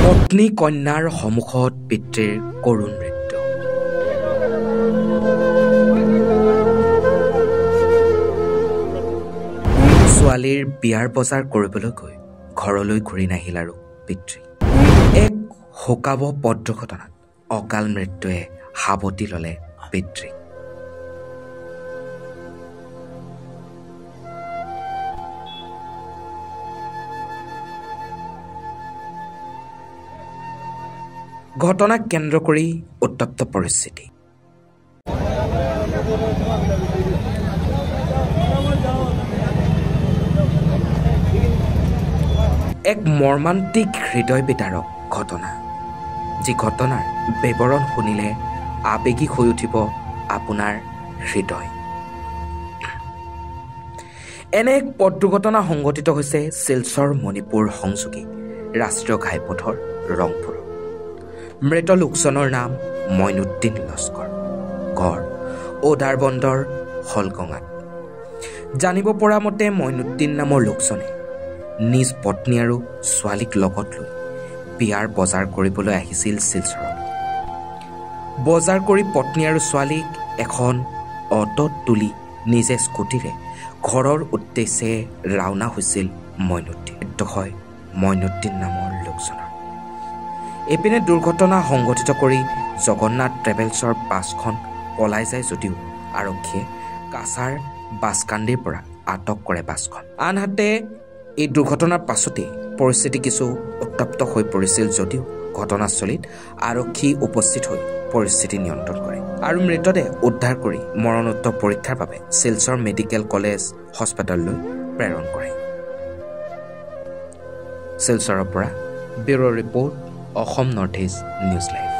পত্নী কন্যাৰ সন্মুখত পিতৃৰ কৰুণ মৃত্যু। ছোৱালীৰ বিয়াৰ বজাৰ কৰিবলৈ গৈ ঘৰলৈ ঘূৰি নাহিল আৰু পিতৃ। এক শোকাব পথ দুৰ্ঘটনাত অকাল মৃত্যুৱে সাৱটি ললে পিতৃ। ঘটনাক কেন্দ্ৰ কৰি উত্তপ্ত পৰিস্থিতি। এক মৰ্মান্তিক হৃদয় বিদাৰক ঘটনা, যি ঘটনাৰ বিৱৰণ শুনিলে আৱেগিক হৈ উঠিব আপোনাৰ হৃদয়। এনে এক পথ দুৰ্ঘটনা সংঘটিত হৈছে শিলচৰ মণিপুৰ সংযোগী ৰাষ্ট্ৰীয় ঘাইপথৰ ৰংপুৰত। মৃত লোকজনৰ নাম মইনুদ্দিন লস্কৰ, ঘৰ ওদাৰবন্দৰ হলগঙাত। জানিব পৰা মতে মইনুদ্দিন নামৰ লোকজনে নিজ পত্নী আৰু ছোৱালীক লগত লৈ বিয়াৰ বজাৰ কৰিবলৈ আহিছিল শিলচৰত। বজাৰ কৰি পত্নী আৰু ছোৱালীক এখন অটোত তুলি নিজে স্কুটিৰে ঘৰৰ উদ্দেশ্যে ৰাওনা হৈছিল মইনুদ্দিন। হয় মইনুদ্দিন নামৰ লোকজনৰ। এইপিনে দুৰ্ঘটনা সংঘটিত কৰি জগন্নাথ ট্ৰেভেলছৰ বাছখন পলাই যায় যদিও আৰক্ষীয়ে কাছাৰ বাছকান্দিৰ পৰা আটক কৰে বাছখন। আনহাতে এই দুৰ্ঘটনাৰ পাছতেই পৰিস্থিতি কিছু উত্তপ্ত হৈ পৰিছিল যদিও ঘটনাস্থলীত আৰক্ষী উপস্থিত হৈ পৰিস্থিতি নিয়ন্ত্ৰণ কৰে আৰু মৃতদেহ উদ্ধাৰ কৰি মৰণোত্তৰ পৰীক্ষাৰ বাবে শিলচৰ মেডিকেল কলেজ হস্পিটেললৈ প্ৰেৰণ কৰে। শিলচৰৰ পৰা bureau' report, Assam north east news live.